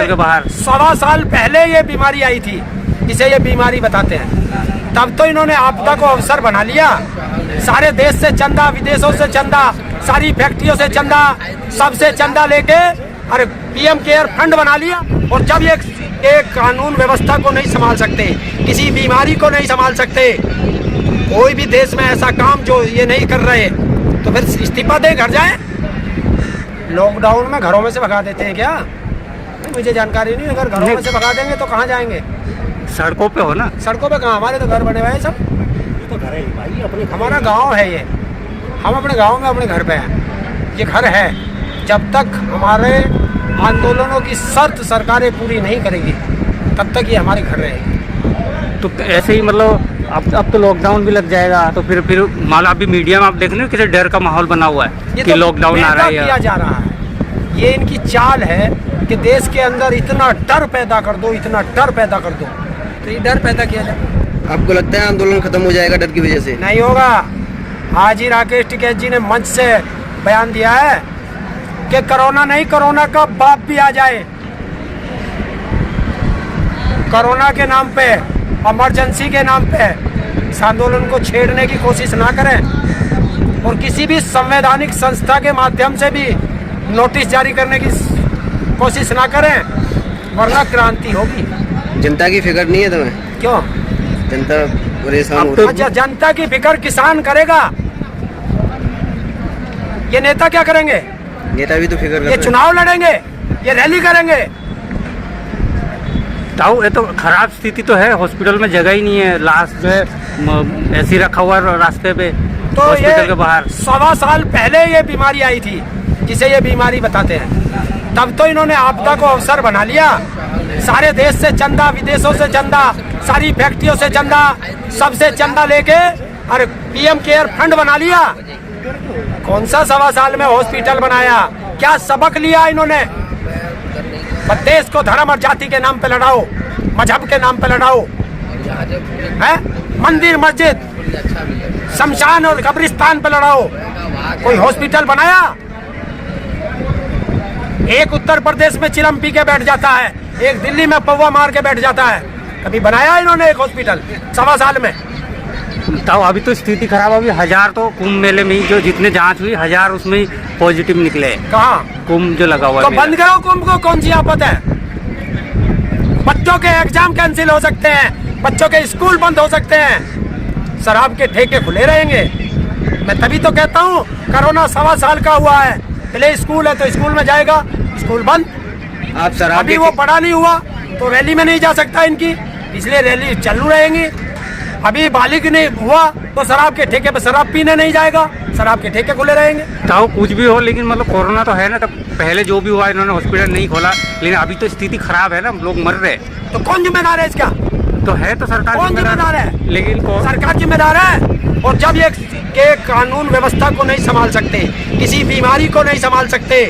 Hospital के बाहर 1.25 साल पहले ये बीमारी आई थी, इसे ये बीमारी बताते हैं। तब तो इन्होंने आपदा को अवसर बना लिया। सारे देश से चंदा, विदेशों से चंदा, सारी फैक्ट्रियों से चंदा, सबसे चंदा लेके अरे पीएम केयर फंड बना लिया। और जब एक कानून व्यवस्था को नहीं संभाल सकते, किसी बीमारी को नहीं संभाल सकते, कोई भी देश में ऐसा काम जो ये नहीं कर रहे, तो फिर इस्तीफा दे, घर जाए। लॉकडाउन में घरों में से भगा देते हैं क्या? मुझे जानकारी नहीं। अगर घरों में से भगा देंगे तो कहाँ जाएंगे? सड़कों पे हो ना। सड़कों पे कहाँ? हमारे तो घर बने हुए हैं सब। तो घर है भाई, अपने हमारा गांव है ये। हम अपने गांव में अपने घर पे हैं। ये घर है। जब तक हमारे आंदोलनों की शर्त सरकारें पूरी नहीं करेगी तब तक ये हमारे घर रहेगी। तो ऐसे ही मतलब अब तो लॉकडाउन भी लग जाएगा, तो फिर मान लो अभी मीडिया में आप देख रहे हो किसी डर का माहौल बना हुआ है कि लॉकडाउन आ रहा है। किया जा रहा है। ये इनकी चाल है कि देश के अंदर इतना डर पैदा कर दो, इतना डर पैदा कर दो, तो ये डर पैदा किया जाए। आपको लगता है आंदोलन खत्म हो जाएगा डर की वजह से? नहीं होगा। आज ही राकेश टिकैत जी ने मंच से बयान दिया है कि कोरोना नहीं, कोरोना का बाप भी आ जाए, कोरोना के नाम पे, इमरजेंसी के नाम पे इस आंदोलन को छेड़ने की कोशिश ना करें और किसी भी संवैधानिक संस्था के माध्यम से भी नोटिस जारी करने की कोशिश ना करें, वरना क्रांति होगी। जनता की फिक्र नहीं है तुम्हें? क्यों? जनता परेशान हो रही है। अच्छा, जनता की फिक्र किसान करेगा, ये नेता क्या करेंगे? नेता भी तो फिक्र कर ये रहे हैं। चुनाव लड़ेंगे, ये रैली करेंगे। ताऊ ये तो खराब स्थिति तो है, हॉस्पिटल में जगह ही नहीं है, लाश जो है ऐसे ही रखा हुआ है रास्ते पे, तो हॉस्पिटल के बाहर। 1.25 साल पहले ये बीमारी आई थी, जिसे ये बीमारी बताते हैं। तब तो इन्होंने आपदा को अवसर बना लिया। सारे देश से चंदा, विदेशों से चंदा, सारी फैक्ट्रियों से चंदा, सबसे चंदा लेके अरे पीएम केयर फंड बना लिया। कौन सा 1.25 साल में हॉस्पिटल बनाया? क्या सबक लिया इन्होंने? देश को धर्म और जाति के नाम पे लड़ाओ, मजहब के नाम पे लड़ाओ, है? मंदिर, मस्जिद, शमशान और कब्रिस्तान पे लड़ाओ। कोई हॉस्पिटल बनाया? एक उत्तर प्रदेश में चिलम पी के बैठ जाता है, एक दिल्ली में पौवा मार के बैठ जाता है। कभी बनाया इन्होंने एक हॉस्पिटल 1.25 साल में? ताऊ अभी तो स्थिति खराब, अभी 1000 तो कुंभ मेले में ही जो जितने जांच हुई 1000 उसमें ही पॉजिटिव निकले। कहाँ? कुंभ जो लगा हुआ तो है। बंद करो कुंभ को, कौन सी आफत है? बच्चों के एग्जाम कैंसिल हो सकते हैं, बच्चों के स्कूल बंद हो सकते हैं, शराब के ठेके खुले रहेंगे। मैं तभी तो कहता हूँ कोरोना 1.25 साल का हुआ है, प्ले स्कूल है तो स्कूल में जाएगा, स्कूल बंद। आप शराब अभी वो बड़ा नहीं हुआ तो रैली में नहीं जा सकता इनकी, इसलिए रैली चालू रहेंगी। अभी बालिग नहीं हुआ तो शराब के ठेके पे शराब पीने नहीं जाएगा, शराब के ठेके खुले रहेंगे। ताऊ कुछ भी हो, लेकिन मतलब कोरोना तो है ना, तब पहले जो भी हुआ इन्होंने हॉस्पिटल नहीं खोला, लेकिन अभी तो स्थिति खराब है ना, लोग मर रहे। तो कौन जिम्मेदार है इसका? तो है तो सरकार कौन जिम्मेदार है? लेकिन सरकार जिम्मेदार है। और जब ये कानून व्यवस्था को नहीं संभाल सकते, किसी बीमारी को नहीं संभाल सकते,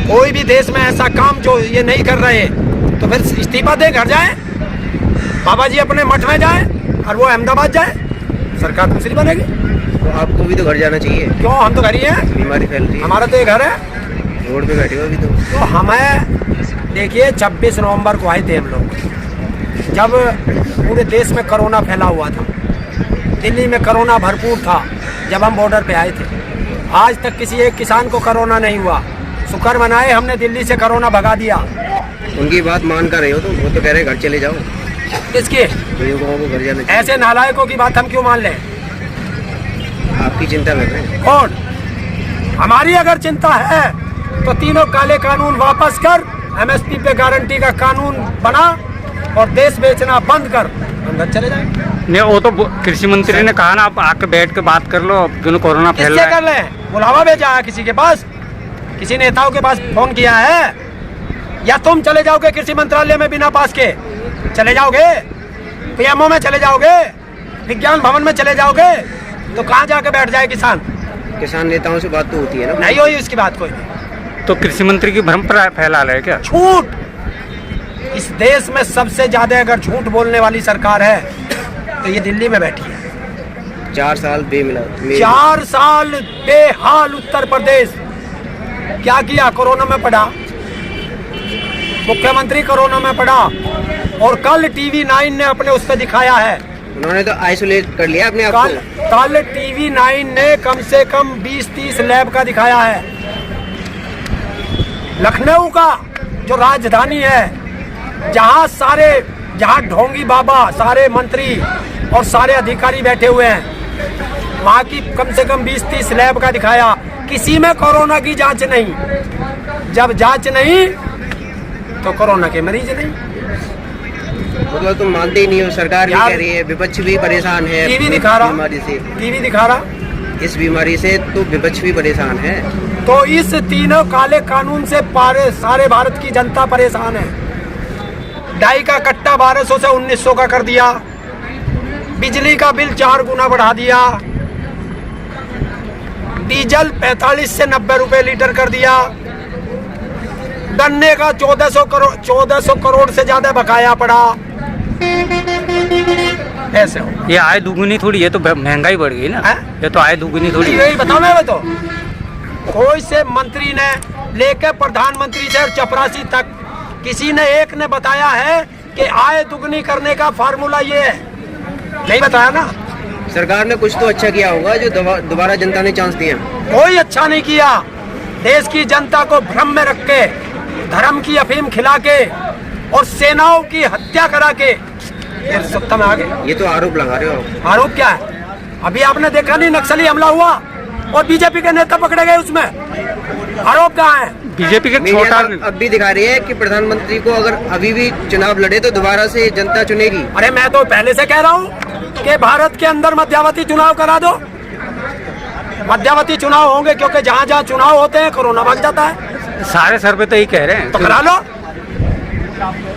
कोई भी देश में ऐसा काम जो ये नहीं कर रहे, तो फिर इस्तीफा दे, घर जाए, बाबा जी अपने मठ में जाए और वो अहमदाबाद जाए, सरकार दूसरी बनेगी। तो आपको भी तो घर जाना चाहिए। क्यों? हम तो घर ही हैं, बीमारी फैल रही है, हमारा तो ये घर है। रोड पे बैठे हो अभी तो हमें देखिए 26 नवंबर को आए थे हम लोग, जब पूरे देश में कोरोना फैला हुआ था, दिल्ली में कोरोना भरपूर था, जब हम बॉर्डर पे आए थे। आज तक किसी एक किसान को कोरोना नहीं हुआ। शुक्र मनाए हमने दिल्ली से कोरोना भगा दिया। उनकी बात मान कर रहे हो तो वो तो कह रहे घर चले जाओ। किसके? लोगों को घर जाना चाहिए। ऐसे नालायकों की बात हम क्यों मान लें? आपकी चिंता कर रहे हैं। कौन? हमारी अगर चिंता है तो तीनों काले कानून वापस कर, एमएसपी पे गारंटी का कानून बना और देश बेचना बंद कर, अंदर चले जाएंगे। नहीं, वो तो कृषि मंत्री ने कहा ना, आप आके बैठ के बात कर लो, क्यों कोरोना फैल किससे रहा कर लें? बुलावा भेजा है किसी के पास? किसी नेताओं के पास फोन किया है? या तुम चले जाओगे कृषि मंत्रालय में बिना पास के? चले जाओगे? पीएमओ में चले जाओगे? विज्ञान भवन में चले जाओगे? तो कहाँ जाके बैठ जाए किसान? किसान नेताओं से बात तो होती है ना? नहीं हुई इसकी बात कोई। तो कृषि मंत्री की भ्रम फैला रहे क्या? झूठ। इस देश में सबसे ज्यादा अगर झूठ बोलने वाली सरकार है तो ये दिल्ली में बैठी है। 4 साल 4 साल बेहाल उत्तर प्रदेश क्या किया? कोरोना में पड़ा, मुख्यमंत्री कोरोना में पड़ा और कल टीवी 9 ने अपने उस पर दिखाया है। उन्होंने तो आइसोलेट कर लिया अपने आप कल को। कल टीवी 9 ने कम से कम 20-30 लैब का दिखाया है। लखनऊ का जो राजधानी है, जहाँ ढोंगी बाबा सारे मंत्री और सारे अधिकारी बैठे हुए हैं, वहाँ की कम से कम 20-30 लैब का दिखाया। किसी में कोरोना की जांच नहीं। जब जांच नहीं तो कोरोना के मरीज नहीं। मतलब तुम मानते ही नहीं हो, सरकार भी कह रही है, विपक्ष भी परेशान है टीवी दिखा रहा, बीमारी से। टीवी दिखा रहा। इस बीमारी से तो विपक्ष भी परेशान है। तो इस तीनों काले कानून से सारे भारत की जनता परेशान है। डाई का कट्टा 1200 से 1900 का कर दिया, बिजली का बिल 4 गुना बढ़ा दिया, डीजल 45 से 90 रुपए लीटर कर दिया, गन्ने का 1400 करोड़ से ज्यादा बकाया पड़ा। ऐसे हो ये आय दुगुनी थोड़ी, ये तो महंगाई बढ़ गई ना है? ये तो आय दुगुनी थोड़ी है। यही बताओ। मैं तो कोई से मंत्री ने लेकर प्रधानमंत्री से और चपरासी तक किसी ने एक ने बताया है कि आय दुगनी करने का फार्मूला ये है? नहीं बताया ना। सरकार ने कुछ तो अच्छा किया होगा जो दोबारा जनता ने चांस दिया। कोई अच्छा नहीं किया। देश की जनता को भ्रम में रख के, धर्म की अफीम खिला के और सेनाओं की हत्या करा के फिर सत्ता में आ गए। ये तो आरोप लगा रहे हो। आरोप क्या है? अभी आपने देखा नहीं, नक्सली हमला हुआ और बीजेपी के नेता पकड़े गए, उसमें आरोप कहाँ है? बीजेपी के मीडिया छोटा अब भी दिखा रही है कि प्रधानमंत्री को अगर अभी भी चुनाव लड़े तो दोबारा से जनता चुनेगी। अरे मैं तो पहले से कह रहा हूँ कि भारत के अंदर मध्यावधि चुनाव करा दो। मध्यावधि चुनाव होंगे क्योंकि जहाँ जहाँ चुनाव होते हैं कोरोना भाग जाता है। सारे सर्वे तो यही कह रहे हैं। तो करा लो।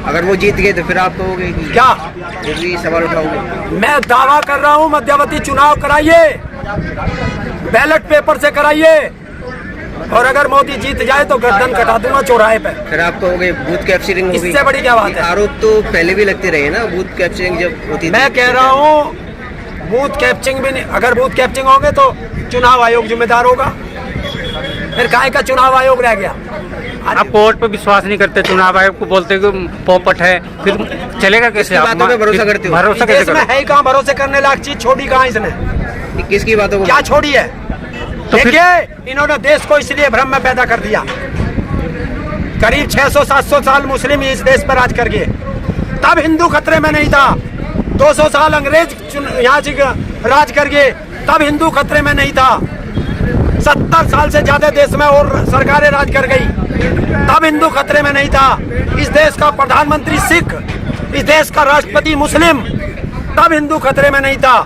अगर वो जीत गए तो फिर आप कहोगे कि क्या फिर भी सवाल उठाओगे? मैं दावा कर रहा हूँ, मध्यावधि चुनाव कराइए, बैलेट पेपर से कराइए, और अगर मोदी जीत जाए तो गर्दन कटा दूंगा चौराहे पे। फिर आप कहोगे बूथ कैप्चरिंग होगी। इससे बड़ी क्या बात है? आरोप तो पहले भी लगते रहे ना, बूथ कैप्चरिंग जब होती थी। मैं कह रहा हूँ बूथ कैप्चरिंग भी नहीं। अगर बूथ कैप्चरिंग होंगे तो चुनाव आयोग जिम्मेदार होगा। फिर काहे का चुनाव आयोग रह गया? आप कोर्ट पे विश्वास नहीं करते, चुनाव आयोग को बोलते कि पोपट है, फिर चलेगा कैसे? आप बातों पे भरोसा करते हो? भरोसा कैसे इसमें करोगे? है ही कहाँ भरोसे करने लायक चीज? छोड़ी कहाँ इसने? किसकी बातों को? क्या छोड़ी है? तो फिर- देखिए, इन्होंने देश को इसलिए भ्रम में पैदा कर दिया। करीब 600-700 साल मुस्लिम इस देश पर राज कर गए, तब हिंदू खतरे में नहीं था। 200 साल अंग्रेज यहाँ राज कर गए, तब हिंदू खतरे में नहीं था। 70 साल से ज्यादा देश में और सरकारें राज कर गई, तब हिंदू खतरे में नहीं था। इस देश का प्रधानमंत्री सिख, इस देश का राष्ट्रपति मुस्लिम, तब हिंदू खतरे में नहीं था।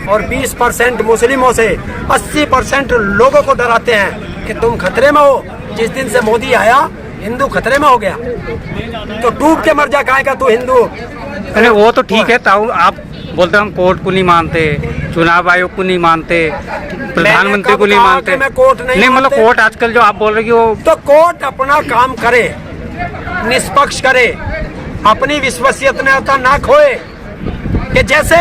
और 20% मुस्लिमों से 80% लोगों को डराते हैं कि तुम खतरे में हो। जिस दिन से मोदी आया, हिंदू खतरे में हो गया। तो डूब के मर जा काहे का तू हिंदू। अरे वो तो ठीक है, ताऊ आप बोलते हम कोर्ट को नहीं मानते, चुनाव आयोग को नहीं मानते, प्रधानमंत्री को नहीं कहा मानते। कि मैं कोर्ट नहीं मतलब मानते? कोर्ट आजकल जो आप बोल रहे कि वो तो कोर्ट अपना काम करे, निष्पक्ष करे, अपनी विश्वसनीयता ना खोए, कि जैसे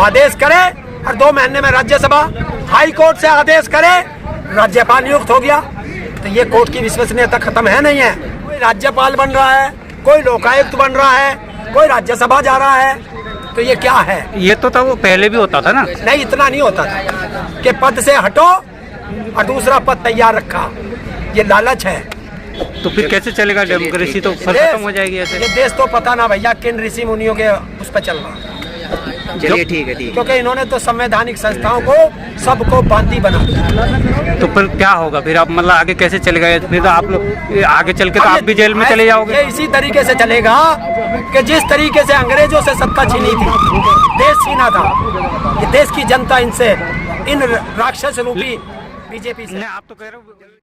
आदेश करे और 2 महीने में राज्यसभा हाई कोर्ट से आदेश करे, राज्यपाल नियुक्त हो गया। तो ये कोर्ट की विश्वसनीयता खत्म है नहीं है? कोई राज्यपाल बन रहा है, कोई लोकायुक्त बन रहा है, कोई राज्यसभा जा रहा है, तो ये क्या है? ये तो वो पहले भी होता था ना। नहीं, इतना नहीं होता था कि पद से हटो और दूसरा पद तैयार रखा। ये लालच है। तो फिर कैसे चलेगा डेमोक्रेसी? तो फिर खत्म हो जाएगी ऐसे। ये देश तो पता ना भैया किन ऋषि मुनियों के उस पर चल रहा। चलिए ठीक है, ठीक है। क्योंकि इन्होंने तो संवैधानिक संस्थाओं को सबको बांदी बना दिया। तो फिर क्या होगा? फिर आप मतलब आगे कैसे चलेगा? फिर तो आप लोग आगे चल के तो आप भी जेल में चले जाओगे। ये इसी तरीके से चलेगा कि जिस तरीके से अंग्रेजों से सत्ता छीनी थी, देश छीना था। ये देश की जनता इनसे, इन राक्षस रूपी बीजेपी से। आप तो कह रहे हो